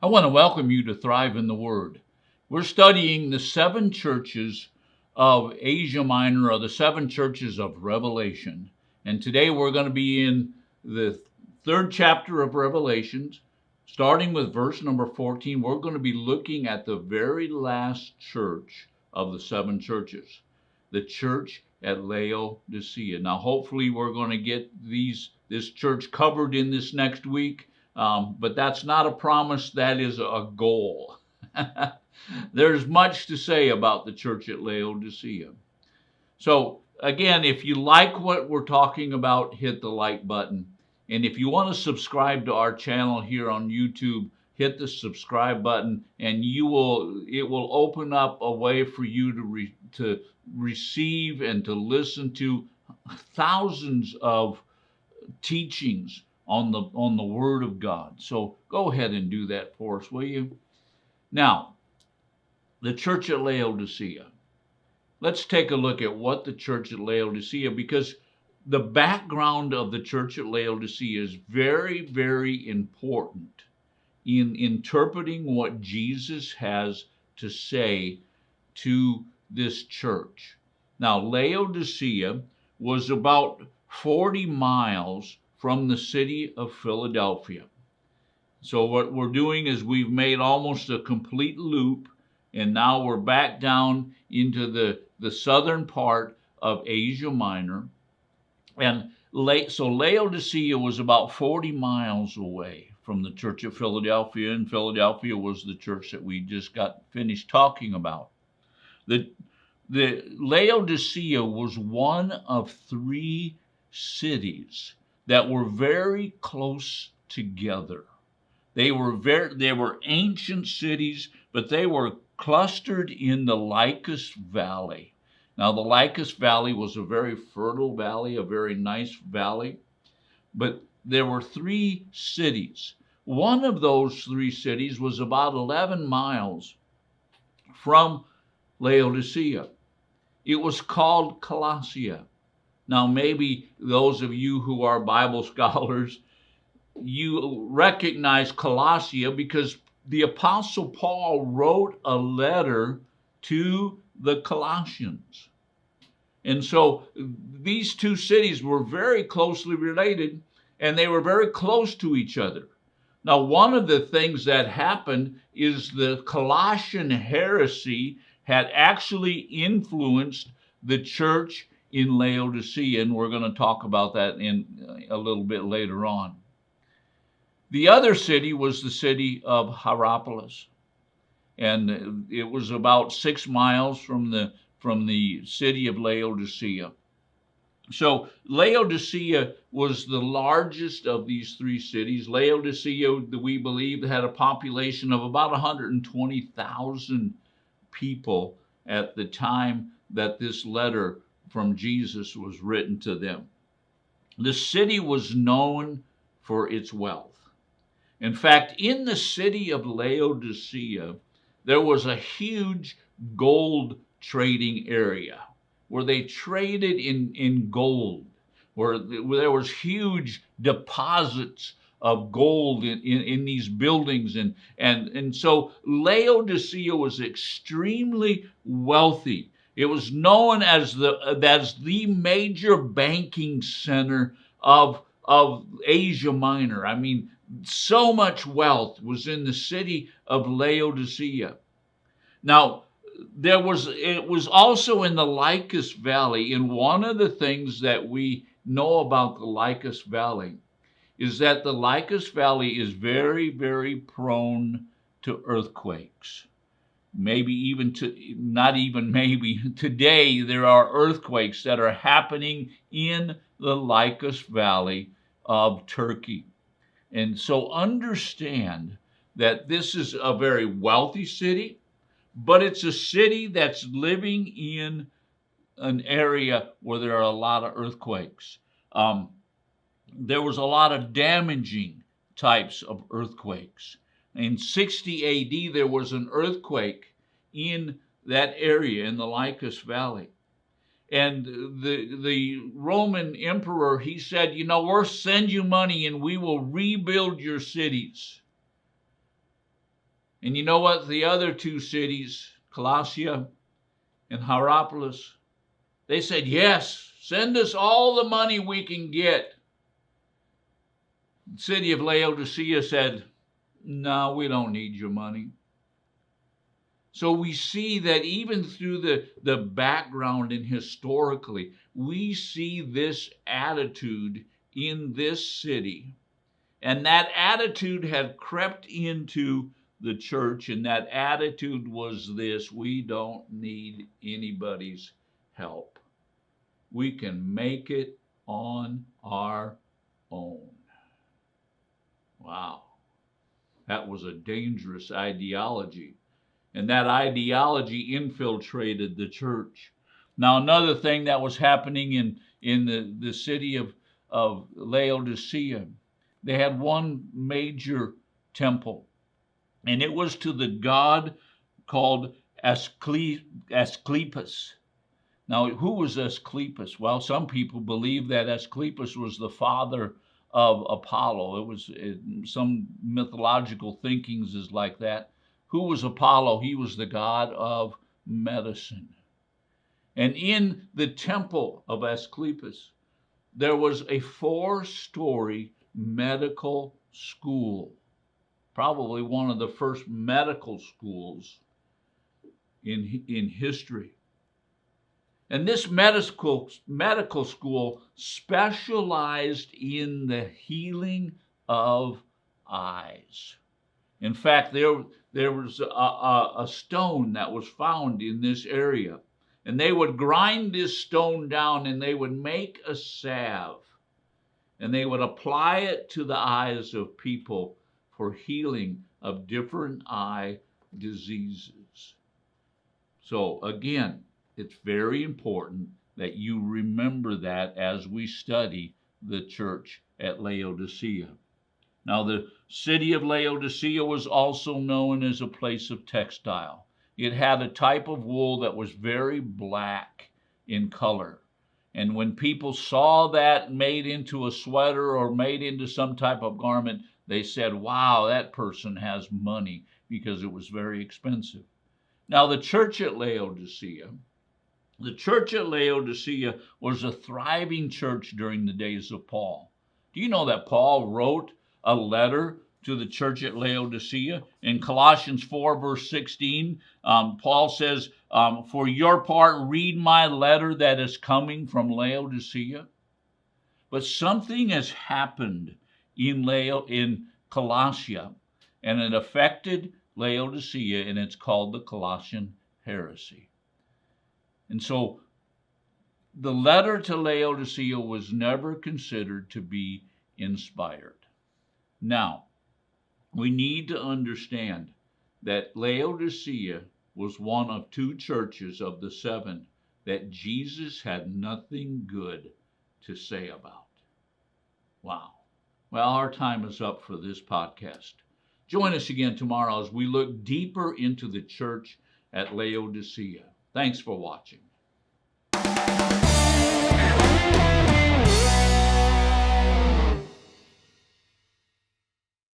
I want to welcome you to Thrive in the Word. We're studying the seven churches of Asia Minor, or the seven churches of Revelation. And today we're going to be in the third chapter of Revelations, starting with verse number 14. We're going to be looking at the very last church of the seven churches, the church at Laodicea. Now, hopefully we're going to get this church covered in this next week. But that's not a promise, that is a goal. There's much to say about the church at Laodicea. So again, if you like what we're talking about, hit the like button. And if you want to subscribe to our channel here on YouTube, hit the subscribe button, and it will open up a way for you to receive and to listen to thousands of teachings on the Word of God. So go ahead and do that for us, will you? Now, the church at Laodicea. Let's take a look at what the church at Laodicea, because the background of the church at Laodicea is very, very important in interpreting what Jesus has to say to this church. Now, Laodicea was about 40 miles from the city of Philadelphia. So what we're doing is we've made almost a complete loop, and now we're back down into the southern part of Asia Minor. And so Laodicea was about 40 miles away from the church of Philadelphia, and Philadelphia was the church that we just got finished talking about. The Laodicea was one of three cities that were very close together. They were ancient cities, but they were clustered in the Lycus Valley. Now, the Lycus Valley was a very fertile valley, a very nice valley, but there were three cities. One of those three cities was about 11 miles from Laodicea. It was called Colossia. Now, maybe those of you who are Bible scholars, you recognize Colossia because the Apostle Paul wrote a letter to the Colossians. And so these two cities were very closely related, and they were very close to each other. Now, one of the things that happened is the Colossian heresy had actually influenced the church in Laodicea, and we're going to talk about that in a little bit later on. The other city was the city of Hierapolis, and it was about 6 miles from the city of Laodicea. So Laodicea was the largest of these three cities. Laodicea, we believe, had a population of about 120,000 people at the time that this letter from Jesus was written to them. The city was known for its wealth. In fact, in the city of Laodicea, there was a huge gold trading area where they traded in gold, where there was huge deposits of gold in these buildings. And so Laodicea was extremely wealthy. It was known as the major banking center of Asia Minor. I mean, so much wealth was in the city of Laodicea. Now, it was also in the Lycus Valley, and one of the things that we know about the Lycus Valley is that the Lycus Valley is very, very prone to earthquakes. Not even maybe, today there are earthquakes that are happening in the Lycus Valley of Turkey. And so understand that this is a very wealthy city, but it's a city that's living in an area where there are a lot of earthquakes. There was a lot of damaging types of earthquakes. In 60 AD, there was an earthquake in that area in the Lycus Valley. And the Roman emperor, he said, we'll send you money and we will rebuild your cities. And you know what? The other two cities, Colossia and Hierapolis, they said, yes, send us all the money we can get. The city of Laodicea said, no, we don't need your money. So we see that even through the background and historically, we see this attitude in this city. And that attitude had crept into the church, and that attitude was this: we don't need anybody's help. We can make it on our own. Wow. That was a dangerous ideology. And that ideology infiltrated the church. Now, another thing that was happening in the city of Laodicea, they had one major temple, and it was to the god called Asclepius. Now, who was Asclepius? Well, some people believe that Asclepius was the father of Apollo. It was some mythological thinkings is like that. Who was Apollo? He was the god of medicine. And in the temple of Asclepius, there was a 4-story medical school, probably one of the first medical schools in history. And this medical school specialized in the healing of eyes. In fact, there was a stone that was found in this area. And they would grind this stone down and they would make a salve. And they would apply it to the eyes of people for healing of different eye diseases. So again, it's very important that you remember that as we study the church at Laodicea. Now, the city of Laodicea was also known as a place of textile. It had a type of wool that was very black in color. And when people saw that made into a sweater or made into some type of garment, they said, wow, that person has money, because it was very expensive. Now, the church at Laodicea was a thriving church during the days of Paul. Do you know that Paul wrote a letter to the church at Laodicea? In Colossians 4, verse 16, Paul says, for your part, read my letter that is coming from Laodicea. But something has happened in Colossia, and it affected Laodicea, and it's called the Colossian heresy. And so the letter to Laodicea was never considered to be inspired. Now, we need to understand that Laodicea was one of 2 churches of the 7 that Jesus had nothing good to say about. Wow. Well, our time is up for this podcast. Join us again tomorrow as we look deeper into the church at Laodicea. Thanks for watching.